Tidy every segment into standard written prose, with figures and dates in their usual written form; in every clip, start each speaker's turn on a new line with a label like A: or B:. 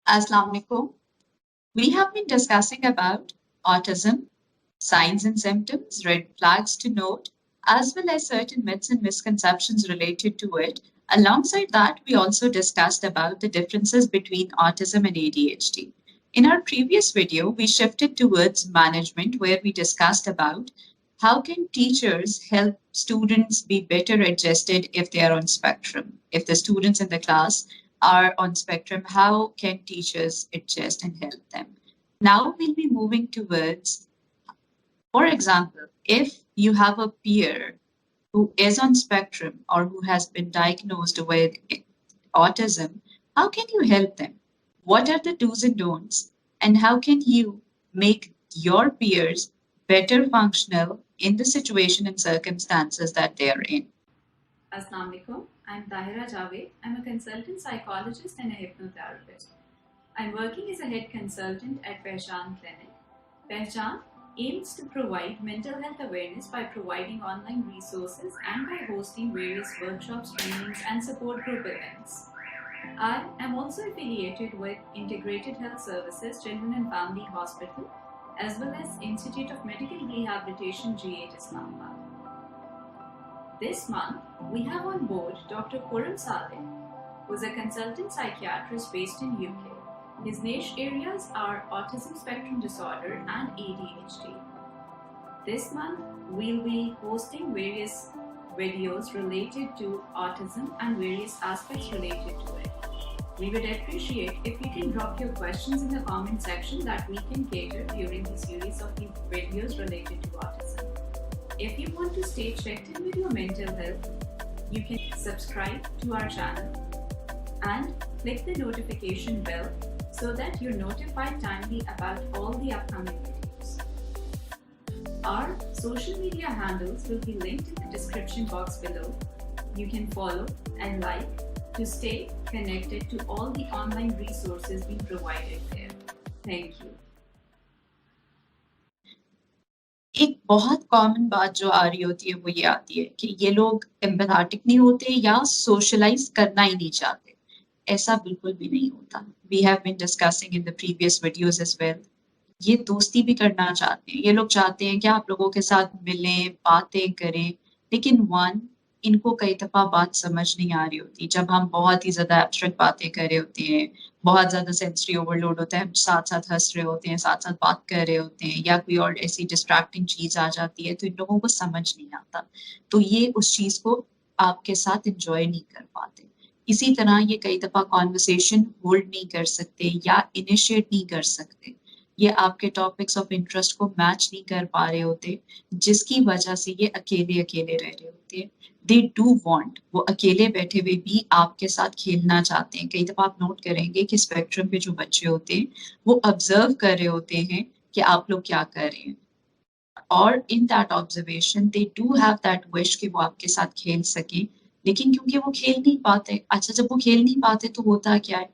A: Assalamu alaikum. We have been discussing about autism, signs and symptoms, red flags to note, as well as certain myths and misconceptions related to it. Alongside that, we also discussed about the differences between autism and ADHD. In our previous video, we shifted towards management, where we discussed about how can teachers help students be better adjusted if they are on spectrum. If the students in the class are on spectrum, how can teachers adjust and help them? Now we'll be moving towards, for example, if you have a peer who is on spectrum or who has been diagnosed with autism, how can you help them? What are the do's and don'ts? And how can you make your peers better functional in the situation and circumstances that they are in?
B: Assalamu alaikum. I'm Tahira Javed. I'm a consultant psychologist and a hypnotherapist. I'm working as a head consultant at Pehchan Clinic. Pehchan aims to provide mental health awareness by providing online resources and by hosting various workshops, trainings, and support group events. I am also affiliated with Integrated Health Services Children and Family Hospital as well as Institute of Medical Rehabilitation GH Islamabad. This month, we have on board Dr. Khurram Saleh, who is a consultant psychiatrist based in UK. His niche areas are autism spectrum disorder and ADHD. This month, we'll be hosting various videos related to autism and various aspects related to it. We would appreciate if you can drop your questions in the comment section that we can cater during the series of videos related to autism. If you want to stay checked in with your mental health, you can subscribe to our channel and click the notification bell so that you're notified timely about all the upcoming videos. Our social media handles will be linked in the description box below. You can follow and like to stay connected to all the online resources being provided there. Thank you.
A: एक बहुत common बात जो आ रही होती है वो ये आती है कि ये लोग एम्पैथेटिक नहीं होते या सोशलाइज करना ही नहीं चाहते. ऐसा बिल्कुल भी नहीं होता. We have been discussing in the previous videos as well. ये दोस्ती भी करना चाहते हैं. ये लोग चाहते हैं कि आप लोगों के साथ मिलें, बातें करें, लेकिन इनको कई दफा बात समझ नहीं आ रही होती. जब हम बहुत ही ज्यादा एब्स्ट्रैक्ट बातें कर रहे होते हैं, बहुत ज्यादा सेंसरी ओवरलोड होता है, हम साथ साथ हंस रहे होते हैं, साथ साथ बात कर रहे होते हैं, या कोई और ऐसी डिस्ट्रैक्टिंग चीज आ जाती है, तो इन लोगों को समझ नहीं आता. तो ये उस चीज को आपके साथ इंजॉय नहीं कर पाते. इसी तरह ये कई दफा कॉन्वर्सेशन होल्ड नहीं कर सकते या इनिशिएट नहीं कर सकते. ये आपके टॉपिक्स ऑफ इंटरेस्ट को मैच नहीं कर पा रहे होते, जिसकी वजह से ये अकेले अकेले रह रहे होते हैं. दे डू वांट, वो अकेले बैठे हुए भी आपके साथ खेलना चाहते हैं. कई दफा आप नोट करेंगे कि स्पेक्ट्रम पे जो बच्चे होते हैं वो ऑब्जर्व कर रहे होते हैं कि आप लोग क्या कर रहे हैं, और in that observation they do have that wish कि वो आपके साथ खेल सके, लेकिन क्योंकि वो खेल नहीं पाते. अच्छा, जब वो खेल नहीं पाते तो होता क्या है,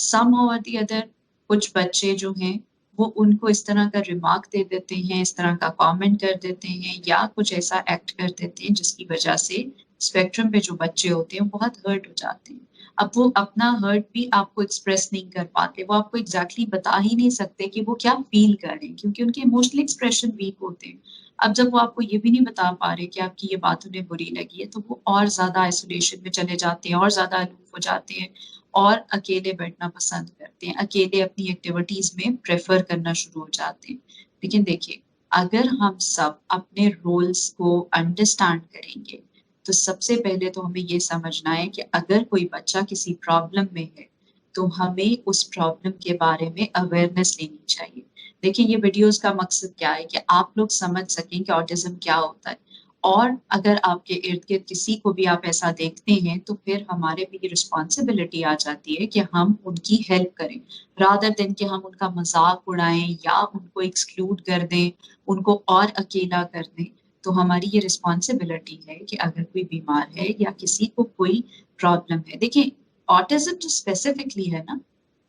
A: somehow or the other कुछ बच्चे जो हैं वो उनको इस तरह का रिमार्क दे देते हैं, इस तरह का कमेंट कर देते हैं, या कुछ ऐसा एक्ट कर देते हैं जिसकी वजह से स्पेक्ट्रम पे जो बच्चे होते हैं बहुत हर्ट हो जाते हैं. अब वो अपना हर्ट भी आपको एक्सप्रेस नहीं कर पाते. वो आपको एग्जैक्टली बता ही नहीं सकते कि वो क्या फील कर रहे हैं, क्योंकि उनके इमोशनल एक्सप्रेशन वीक होते हैं. अब जब वो आपको ये भी नहीं बता पा रहे कि आपकी ये बात उन्हें बुरी लगी है, तो वो और ज्यादा आइसोलेशन में चले जाते हैं, और ज्यादा अलूफ हो जाते हैं, और अकेले बैठना पसंद करते हैं, अकेले अपनी एक्टिविटीज में प्रेफर करना शुरू हो जाते हैं. लेकिन देखिए, अगर हम सब अपने रोल्स को अंडरस्टैंड करेंगे, तो सबसे पहले तो हमें ये समझना है कि अगर कोई बच्चा किसी प्रॉब्लम में है तो हमें उस प्रॉब्लम के बारे में अवेयरनेस लेनी चाहिए. देखिए, ये वीडियोस का मकसद क्या है कि आप लोग समझ सकें कि ऑटिज्म क्या होता है, और अगर आपके इर्द गिर्द किसी को भी आप ऐसा देखते हैं तो फिर हमारे भी रिस्पॉन्सिबिलिटी आ जाती है कि हम उनकी हेल्प करें, रादर देन कि हम उनका मजाक उड़ाएं या उनको एक्सक्लूड कर दें, उनको और अकेला कर दें. तो हमारी ये रिस्पॉन्सिबिलिटी है कि अगर कोई बीमार है या किसी को कोई प्रॉब्लम है. देखिए, ऑटिज्म जो स्पेसिफिकली है ना,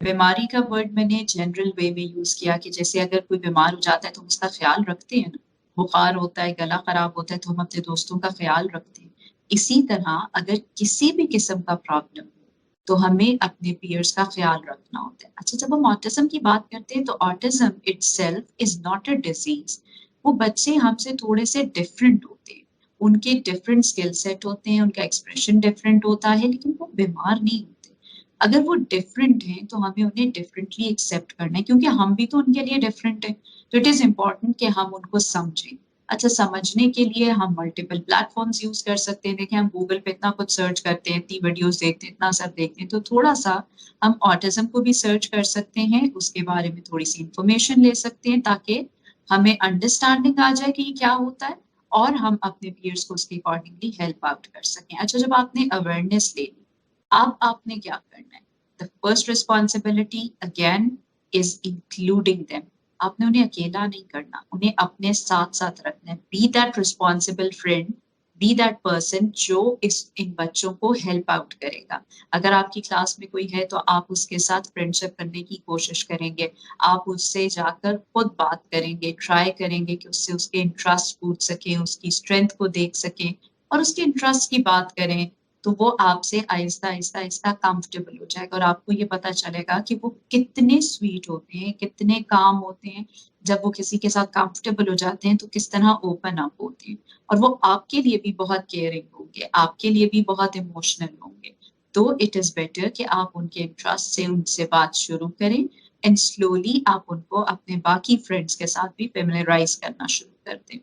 A: बीमारी का वर्ड मैंने जनरल वे में यूज किया कि जैसे अगर कोई बीमार हो जाता है तो हम उसका ख्याल रखते हैं ना, बुखार होता है, गला खराब होता है, तो हम अपने दोस्तों का ख्याल रखते हैं. इसी तरह अगर किसी भी किस्म का प्रॉब्लम हो, तो हमें अपने पीयर्स का ख्याल रखना होता है। अच्छा, जब हम ऑटिज्म की बात करते हैं तो autism itself is not a disease. वो बच्चे हमसे थोड़े से डिफरेंट होते हैं, उनके डिफरेंट स्किल सेट होते हैं, उनका एक्सप्रेशन डिफरेंट होता है, लेकिन वो बीमार नहीं होते। अगर वो डिफरेंट हैं तो हमें उन्हें डिफरेंटली एक्सेप्ट करना है, क्योंकि हम भी तो उनके लिए डिफरेंट है। तो इट इज इम्पोर्टेंट कि हम उनको समझें। अच्छा, समझने के लिए हम मल्टीपल प्लेटफॉर्म्स यूज कर सकते हैं। देखिए, हम गूगल पे इतना कुछ सर्च करते हैं, इतनी वीडियोस देखते हैं, इतना सब देखते हैं, तो थोड़ा सा हम ऑटिज्म को भी सर्च कर सकते हैं, उसके बारे में थोड़ी सी इंफॉर्मेशन ले सकते हैं, ताकि हमें अंडरस्टैंडिंग आ जाए कि ये क्या होता है, और हम अपने पीयर्स को उसके अकॉर्डिंगली हेल्प आउट कर सकें। अच्छा, जब आपने अवेयरनेस ले ली, अब आपने क्या करना है? The first responsibility again is including them. आपने उन्हें अकेला नहीं करना, उन्हें अपने साथ साथ रखना है। Be that responsible friend, be that person जो इन बच्चों को हेल्प आउट करेगा। अगर आपकी क्लास में कोई है तो आप उसके साथ फ्रेंडशिप करने की कोशिश करेंगे, आप उससे जाकर खुद बात करेंगे, ट्राई करेंगे कि उससे उसके इंटरेस्ट पूछ सकें, उसकी स्ट्रेंथ को देख सकें और उसके इंटरेस्ट की बात करें। तो वो आपसे आहिस्ता आहिस्ता आहिस्ता कंफर्टेबल हो जाएगा, और आपको ये पता चलेगा कि वो कितने स्वीट होते हैं, कितने काम होते हैं। जब वो किसी के साथ कंफर्टेबल हो जाते हैं तो किस तरह ओपन अप होते हैं, और वो आपके लिए भी बहुत केयरिंग होंगे, आपके लिए भी बहुत इमोशनल होंगे। तो इट इज बेटर कि आप उनके इंटरेस्ट से उनसे बात शुरू करें, एंड स्लोली आप उनको अपने बाकी फ्रेंड्स के साथ भी फेमिलराइज करना शुरू कर दें।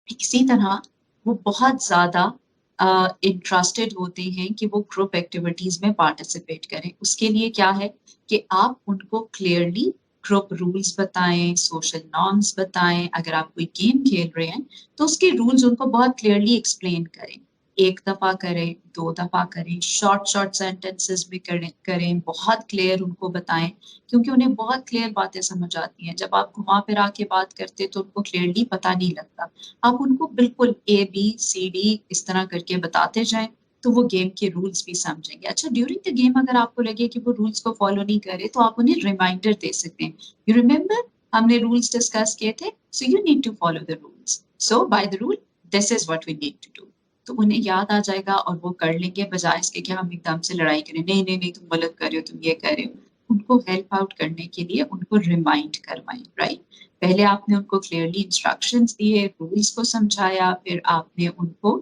A: इसी तरह वो बहुत ज़्यादा इंटरेस्टेड होते हैं कि वो ग्रुप एक्टिविटीज़ में पार्टिसिपेट करें। उसके लिए क्या है कि आप उनको क्लियरली ग्रुप रूल्स बताएँ, सोशल नॉर्म्स बताएँ। अगर आप कोई गेम खेल रहे हैं, तो उसके रूल्स उनको बहुत क्लियरली एक्सप्लेन करें। 1 दफ़ा करें, 2 दफ़ा करें, शॉर्ट सेंटेंसेस में करें, बहुत क्लियर उनको बताएँ, क्योंकि उन्हें बहुत क्लियर बातें समझ आती हैं। जब आप घुमा-फिरा के बात करते हैं, तो उनको क्लियरली पता नहीं लगता। आप उनको बिल्कुल ए, बी, सी, डी इस तरह करके बताते जाएँ, तो वो गेम के रूल्स भी समझेंगे। अच्छा, ड्यूरिंग द गेम अगर आपको लगे कि वो रूल्स को फॉलो नहीं कर रहे, तो आप उन्हें रिमाइंडर दे सकते हैं। यू रिमेंबर, हमने रूल्स डिस्कस किए थे, so you need to follow the rules. So by the rule, this is what we need to do. तो उन्हें याद आ जाएगा और वो कर लेंगे, बजाए इसके कि हम एकदम से लड़ाई करें, नहीं, नहीं, नहीं, तुम गलत कर रहे हो, तुम ये कर रहे हो। उनको हेल्प आउट करने के लिए उनको रिमाइंड करवाएँ, राइट? पहले आपने उनको क्लियरली इंस्ट्रक्शंस दिए, रूल्स को समझाया, फिर आपने उनको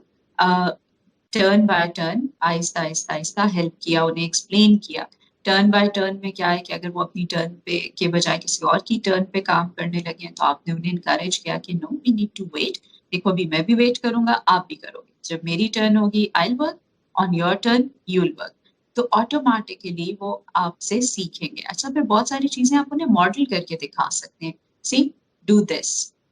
A: टर्न बाय टर्न, आहिस्ता, आहिस्ता, आहिस्ता हेल्प किया, उन्हें एक्सप्लेन किया। टर्न बाय टर्न में क्या है कि अगर वो अपनी टर्न पे के बजाय किसी और की टर्न पे काम करने लगे हैं, तो आपने उन्हें एनकरेज किया कि no, we need to wait. देखो, अभी मैं भी वेट करूँगा, आप भी करोगे। जब मेरी टर्न होगी, I will work, on your turn you will work. तो ऑटोमैटिकली वो आपसे सीखेंगे। अच्छा, फिर बहुत सारी चीज़ें आप उन्हें मॉडल करके दिखा सकते हैं। सी, डू दिस,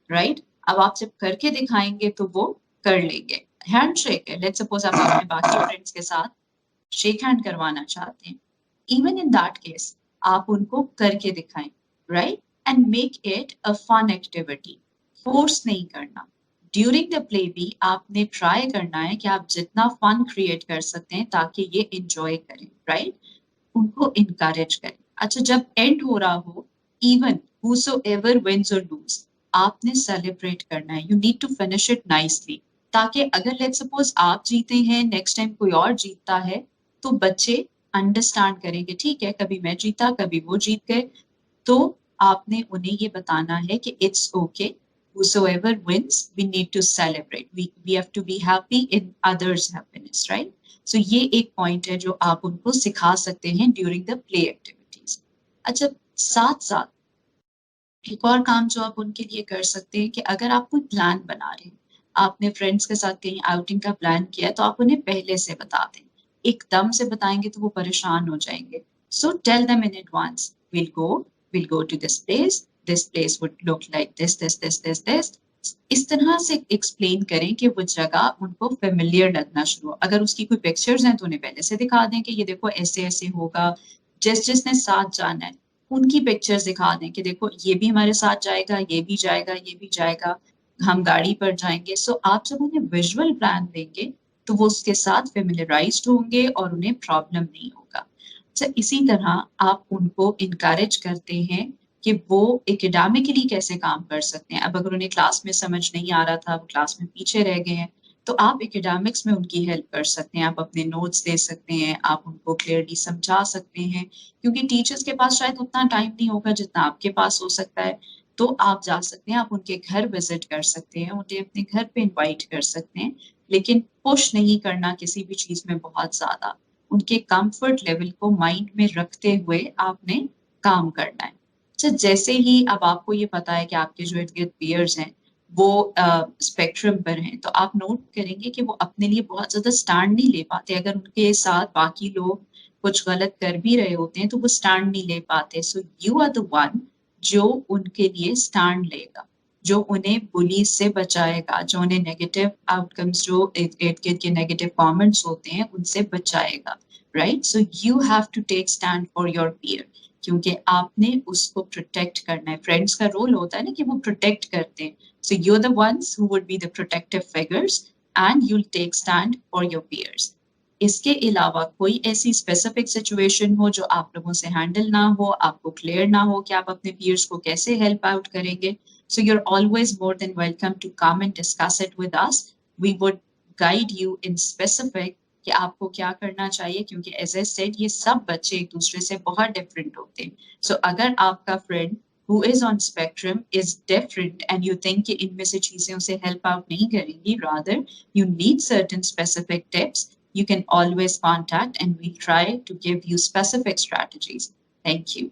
A: राइट? अब आप जब करके दिखाएँगे तो वो कर लेंगे। हैंडशेक है, लेट्स सपोज़ आप अपने बाकी फ्रेंड्स के साथ शेक हैंड करवाना चाहते हैं। इवन इन दैट केस आप उनको करके दिखाएँ, right? And make it a fun activity, force नहीं करना। ड्यूरिंग द प्ले भी आपने ट्राई करना है कि आप जितना फन क्रिएट कर सकते हैं ताकि ये एन्जॉय करें, राइट? उनको एनकरेज करें। अच्छा, जब एंड हो रहा हो, even whosoever wins or lose, आपने सेलिब्रेट करना है। You need to finish it nicely, ताकि अगर लेट्स सपोज आप जीते हैं, नेक्स्ट टाइम कोई और जीतता है, तो बच्चे अंडरस्टैंड करेंगे, ठीक है, कभी मैं जीता, कभी वो जीत गए। तो आपने उन्हें ये बताना है कि it's okay, whosoever wins we need to celebrate, we have to be happy in others happiness, right? So ये एक पॉइंट है जो आप उनको सिखा सकते हैं ड्यूरिंग द प्ले एक्टिविटीज। अच्छा, साथ साथ एक और काम जो आप उनके लिए कर सकते हैं कि अगर आप कोई प्लान बना रहे हैं, आपने फ्रेंड्स के साथ कहीं आउटिंग का प्लान किया है, तो आप उन्हें पहले से बता दें। एकदम से बताएंगे तो वो परेशान हो जाएंगे। So tell them in advance, will go to this place would look like this. इस तरह से एक्सप्लेन करें कि वो जगह उनको फेमिलियर लगना शुरू हो। अगर उसकी कोई पिक्चर्स हैं तो उन्हें पहले से दिखा दें कि ये देखो ऐसे ऐसे होगा। जिसने साथ जाना है उनकी पिक्चर्स दिखा दें कि देखो ये भी हमारे साथ जाएगा, ये भी जाएगा, ये भी जाएगा, हम गाड़ी पर जाएंगे। सो आप जब उन्हें विजुअल प्लान देंगे तो वो उसके साथ फेमिलराइज्ड होंगे और उन्हें प्रॉब्लम नहीं होगा। अच्छा, इसी तरह आप उनको इनकरेज करते हैं कि वो एकेडमिकली कैसे काम कर सकते हैं। अब अगर उन्हें क्लास में समझ नहीं आ रहा था, वो क्लास में पीछे रह गए हैं, तो आप एकेडमिक्स में उनकी हेल्प कर सकते हैं, आप अपने नोट्स दे सकते हैं, आप उनको क्लियरली समझा सकते हैं, क्योंकि टीचर्स के पास शायद उतना टाइम नहीं होगा जितना आपके पास हो सकता है। तो आप जा सकते हैं, आप उनके घर विजिट कर सकते हैं, उन्हें अपने घर पे इनवाइट कर सकते हैं, लेकिन पुश नहीं करना किसी भी चीज में बहुत ज्यादा। उनके कंफर्ट लेवल को माइंड में रखते हुए आपने काम करना है। अच्छा, जैसे ही अब आपको ये पता है कि आपके जो इर्द गिर्द पीयर्स हैं वो स्पेक्ट्रम पर हैं, तो आप नोट करेंगे कि वो अपने लिए बहुत ज्यादा स्टैंड नहीं ले पाते। अगर उनके साथ बाकी लोग कुछ गलत कर भी रहे होते हैं तो वो स्टैंड नहीं ले पाते। So you are the one जो उनके लिए स्टैंड लेगा, जो उन्हें बुलीज से बचाएगा, जो उन्हें नेगेटिव आउटकम्स, जो इर्द गिर्द के नेगेटिव कमेंट्स होते हैं उनसे बचाएगा। Right, so you have to take stand for your peer, क्योंकि आपने उसको प्रोटेक्ट करना है। फ्रेंड्स का रोल होता है ना कि वो प्रोटेक्ट करते हैं। So you're the ones who would be the protective figures and you'll take stand for your peers. इसके अलावा कोई ऐसी स्पेसिफिक सिचुएशन हो जो आप लोगों से हैंडल ना हो, आपको क्लियर ना हो कि आप अपने पीयर्स को कैसे हेल्प आउट करेंगे, so you're always more than welcome to come and discuss it with us. We would guide you in specific कि आपको क्या करना चाहिए, क्योंकि एज आई सेड ये सब बच्चे एक दूसरे से बहुत डिफरेंट होते हैं। सो अगर आपका friend who is on spectrum is different and you think कि इनमें से चीजें उसे help out नहीं करेंगी, rather you need certain specific tips, you can always contact and we try to give you specific strategies. Thank you.